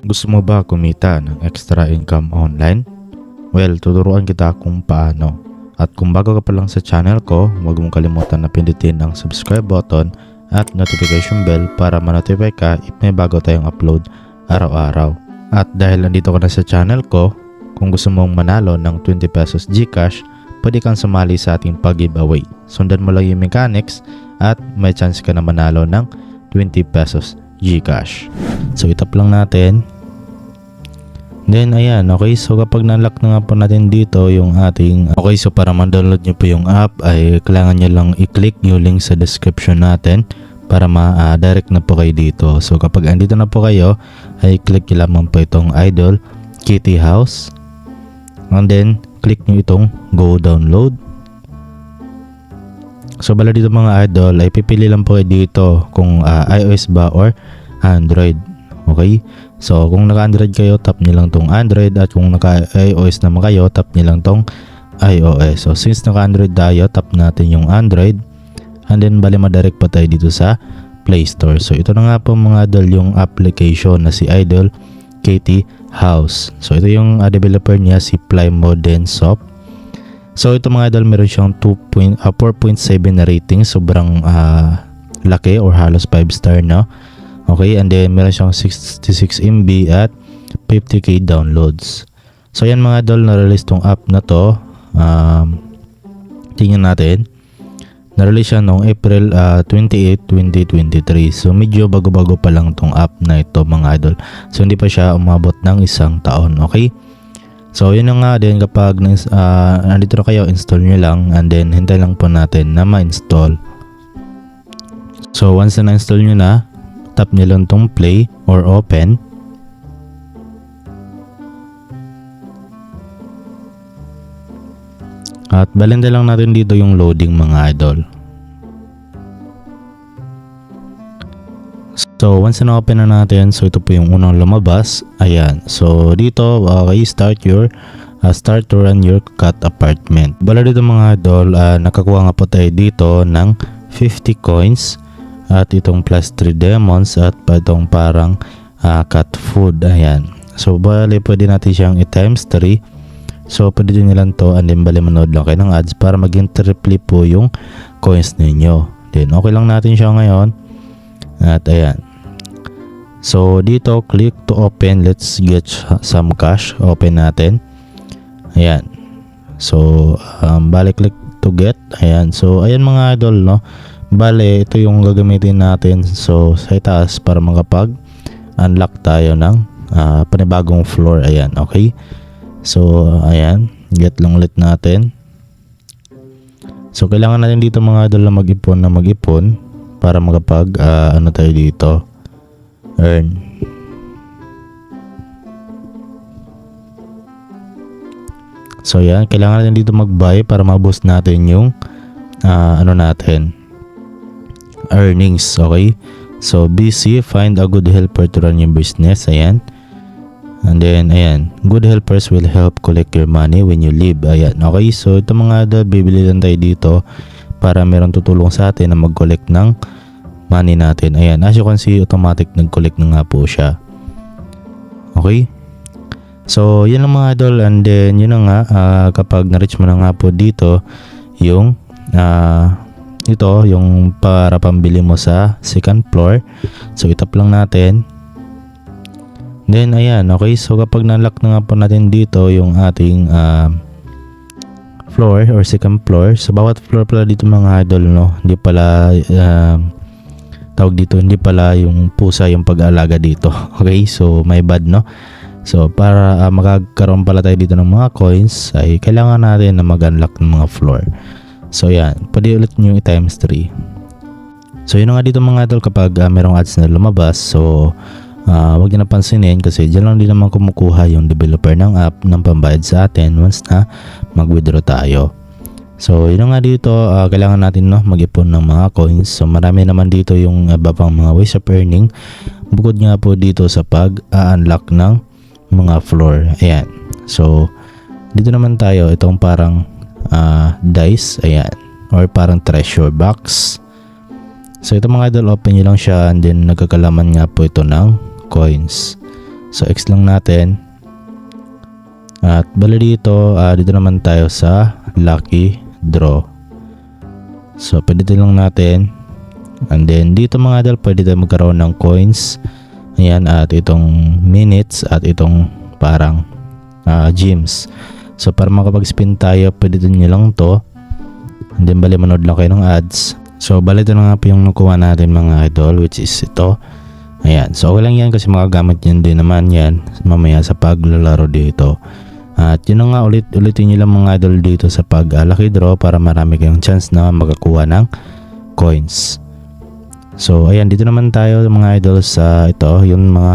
Gusto mo ba kumita ng extra income online? Well, tuturuan kita kung paano. At kung bago ka pa lang sa channel ko, huwag mong kalimutan na pindutin ang subscribe button at notification bell para ma-notify ka if may bago tayong upload araw-araw. At dahil nandito ka na sa channel ko, kung gusto mong manalo ng 20 pesos GCash, pwede kang sumali sa ating pag-giveaway. Sundan mo lang yung mechanics at may chance ka na manalo ng 20 pesos GCash. So itap lang natin. Then ayan, okay, so kapag na-lock na nga po natin dito yung ating so para ma-download nyo po yung app ay kailangan nyo lang i-click yung link sa description natin para ma-direct na po kayo dito. So kapag andito na po kayo ay click nyo lamang po itong Idol Kitty House and then click nyo itong Go Download. So bala dito mga idol ay pipili lang po kayo dito kung iOS ba or Android. Okay? So kung naka-Android kayo, tap nyo lang tong Android, at kung naka-iOS naman kayo, tap nyo lang tong iOS. So since naka-Android tayo, tap natin yung Android and then bali madirect pa tayo dito sa Play Store. So ito na nga po mga idol yung application na si Idol Kitty House. So ito yung developer niya si Plymodern Soft. So ito mga idol, meron siyang 4.7 na rating. Sobrang laki or halos 5 star na. Okay, and then meron siyang 66 MB at 50k downloads. So yan mga idol, na-release tong app na to. Tingnan natin. Na-release siya noong April 28, 2023. So medyo bago-bago pa lang tong app na ito mga idol. So hindi pa siya umabot ng isang taon. Okay. So yun na nga din, kapag nandito na kayo, install nyo lang and then hintay lang po natin na ma-install. So once na na-install nyo na, tap nyo lang tong play or open. At balenda lang natin dito yung loading mga idol. So once na open na natin, so ito po yung unang lumabas. Ayan. So dito, okay, start to run your cat apartment. Bala dito mga idol, nakakuha nga po tayo dito ng 50 coins at itong plus 3 demons at itong parang cat food. Ayan. So bali pwede natin siyang i-times 3. So pwede din nilang to and then bali manood lang kayo ng ads para maging triple po yung coins ninyo. Then okay lang natin siya ngayon. At ayan. So dito click to open, let's get some cash. Open natin. Ayan. So bali click to get. Ayan. So ayan mga idol, no. Bale, ito yung gagamitin natin so sa itaas para makapag-unlock tayo ng panibagong floor. Ayan, okay. So, ayan. Get lang ulit natin. So, kailangan natin dito mga idol na mag-ipon para makapag, ano tayo dito? Earn. So, ayan. Kailangan natin dito mag-buy para ma-boost natin yung, ano natin, earnings. Okay, so BC, find a good helper to run your business. Ayan, and then ayan, good helpers will help collect your money when you leave. Ayan, okay, so ito mga idol, bibili lang tayo dito para meron tutulong sa atin na mag-collect ng money natin. Ayan, as you can see, automatic nag-collect na nga po siya. Okay, so yun lang mga idol, and then yun na nga, kapag na-reach mo na nga po dito yung ito yung para pambili mo sa second floor. So itap lang natin. Then ayan, okay, so kapag na-lock na nga po natin dito yung ating floor or second floor. So bawat floor pala dito mga idol, no, hindi pala tawag dito, hindi pala yung pusa yung pag-aalaga dito. Okay, so my bad, no. So para magkakaroon pala tayo dito ng mga coins ay kailangan natin na mag-unlock ng mga floor. So yan, pwede ulit nyo i-times 3. So yun nga dito mga idol, kapag merong ads na lumabas, so wag nyo napansinin kasi dyan lang din naman kumukuha yung developer ng app ng pambayad sa atin once na mag-withdraw tayo. So yun nga dito, kailangan natin, no, mag-ipon ng mga coins. So marami naman dito yung iba pang mga ways of earning bukod nga po dito sa pag-unlock ng mga floor. Ayan, so dito naman tayo, itong parang dice, ayan, or parang treasure box. So ito mga idol, open nyo lang siya and then nagkakalaman nga po ito ng coins. So X lang natin. At bali dito, dito naman tayo sa lucky draw. So pwede lang natin. And then dito mga idol, pwede tayo magkaroon ng coins. Ayan, at itong minutes at itong parang gems. So para makapag-spin tayo, pwede din nyo lang to. And then bali manood lang kayo ng ads. So bali ito na nga po yung nakuha natin mga idol, which is ito. Ayan, so okay lang yan kasi makagamit nyo din naman yan mamaya sa paglalaro dito. At yun na nga, ulitin nyo lang mga idol dito sa pag lucky draw para marami kayong chance na makakuha ng coins. So ayan, dito naman tayo mga idol sa ito, yung mga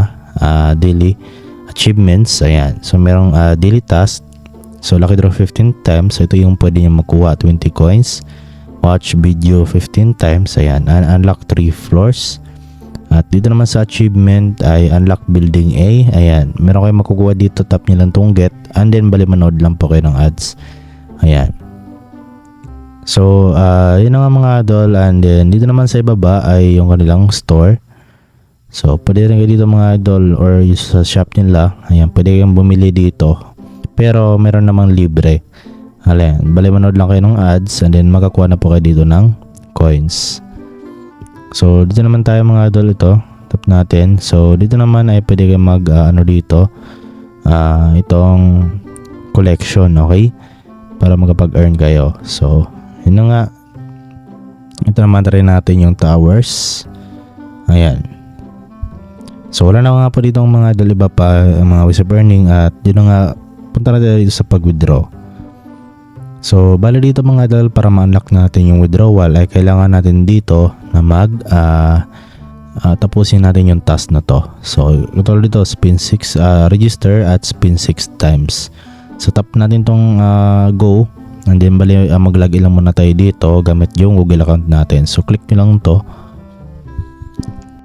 daily achievements. Ayan, so merong daily task. So lucky draw 15 times. So ito yung pwede nyo makuha, 20 coins. Watch video 15 times. Ayan, unlock 3 floors. At dito naman sa achievement ay unlock building A. Ayan, meron kayong makukuha dito, tap nyo lang tong get. And then bali manood lang po kayo ng ads. Ayan. So yun na nga mga idol. And then dito naman sa ibaba ay yung kanilang store. So pwede rin kayo dito mga idol or sa shop nila. Ayan, pwede kayong bumili dito. Pero meron namang libre. Ayan, bali manood lang kayo ng ads and then makakuha na po kayo dito ng coins. So dito naman tayo mga idol, ito tap natin. So dito naman ay pwede kayong mag dito itong collection, okay, para makapag-earn kayo. So yun na nga, ito naman rin natin yung towers. Ayan, so wala na nga po dito mga idol iba pa mga ways of earning. At yun na nga, punta na tayo dito sa pag-withdraw. So bali dito mga idol, para ma-unlock natin yung withdrawal ay kailangan natin dito na tapusin natin yung task na to. So ito dito, spin 6 register at spin 6 times. So tap natin tong go, and then bali mag-login lang muna tayo dito gamit yung Google account natin. So click nyo lang to.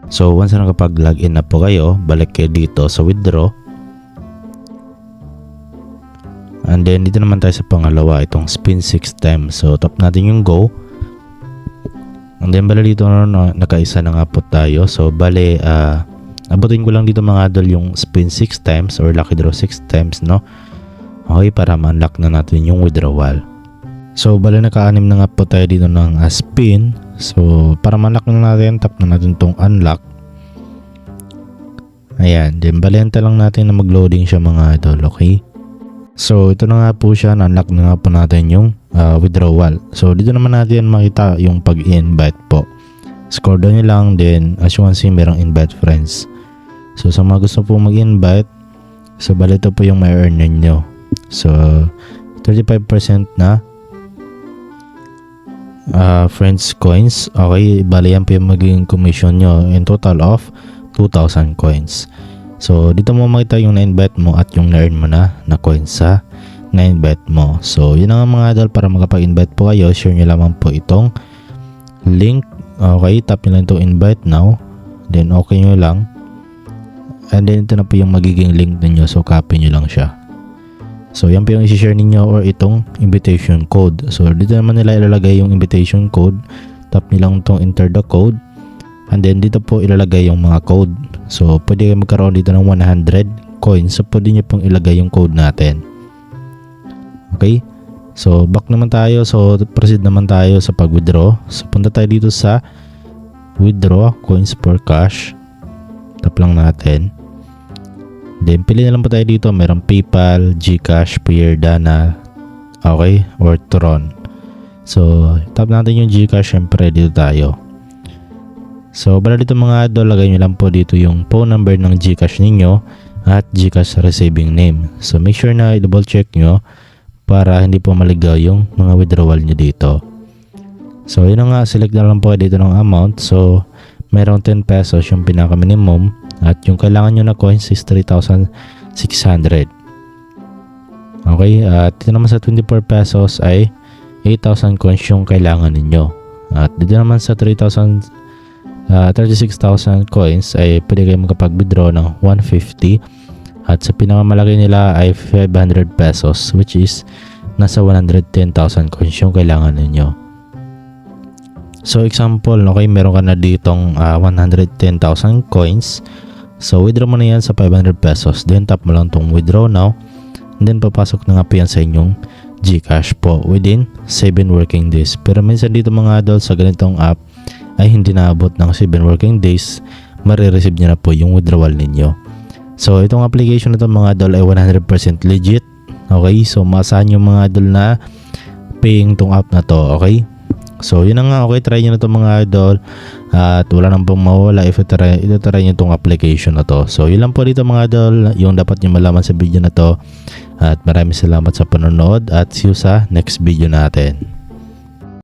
So once na nakapag-login na po kayo, balik kayo dito sa withdraw. And then dito naman tayo sa pangalawa, itong spin 6 times. So tap natin yung go. And then bali dito nakaisa na nga po tayo. So bali abutin ko lang dito mga idol yung spin 6 times or lucky draw 6 times, no? Okay, para ma-unlock na natin yung withdrawal. So bali naka-anim na nga po tayo dito ng spin. So para ma-unlock na natin, tap na natin tong unlock. Ayan, then balenta lang natin na mag-loading siya mga idol, okay? So ito na nga po siya, na-unlock na nga po natin yung withdrawal. So dito naman natin makita yung pag-invite po. Scroll down nyo lang, then as you can see merong invite friends. So sa mga gusto po mag-invite, so bali ito po yung may earn nyo. So 35% na friends coins. Okay, bali yan po yung magiging commission nyo in total of 2,000 coins. So dito mo makita yung na-invite mo at yung na-earn mo na coins sa na-invite mo. So yun na nga mga idol, para makapag-invite po kayo, share nyo lamang po itong link. Okay, tap nyo lang itong invite now, then okay nyo lang, and then ito na po yung magiging link ninyo. So copy nyo lang siya. So yan po yung isi-share ninyo or itong invitation code. So dito naman nila ilalagay yung invitation code. Tap nyo lang itong enter the code, and then dito po ilalagay yung mga code. So pwede kayo magkaroon dito ng 100 coins. So pwede nyo pong ilagay yung code natin. Okay, so back naman tayo. So proceed naman tayo sa pag-withdraw. So punta tayo dito sa withdraw coins for cash. Tap lang natin. Then pili na lang po tayo dito. Merong PayPal, GCash, Payer, Dana, okay, or Tron. So tap natin yung GCash. Syempre dito tayo. So bala dito mga idol, lagay nyo lang po dito yung phone number ng GCash ninyo at GCash receiving name. So make sure na i-double check nyo para hindi po maligaw yung mga withdrawal nyo dito. So yun na nga, select na lang po dito ng amount. So mayroong 10 pesos yung pinaka minimum at yung kailangan nyo na coins is 3,600. Okay, at dito naman sa 24 pesos ay 8,000 coins yung kailangan ninyo. At dito naman sa 36,000 coins ay pwede kayo makapag-withdraw ng 150. At sa pinakamalaki nila ay 500 pesos, which is nasa 110,000 coins yung kailangan ninyo. So example, okay, meron ka na ditong 110,000 coins. So withdraw mo na yan sa 500 pesos. Then tap mo lang tong withdraw now. And then papasok na nga po yan sa inyong GCash po within 7 working days. Pero minsan dito mga idol sa ganitong app ay hindi naabot ng 7 working days, marireceive nyo na po yung withdrawal ninyo. So itong application na ito mga idol ay 100% legit. Okay, so maasahan yung mga idol na paying tong app na to. Okay, so yun na nga. Okay, try nyo na to mga idol at wala nang pong mawala if try nyo tong application na to. So yun lang po dito mga idol yung dapat nyo malaman sa video na to at maraming salamat sa panonood at see you sa next video natin.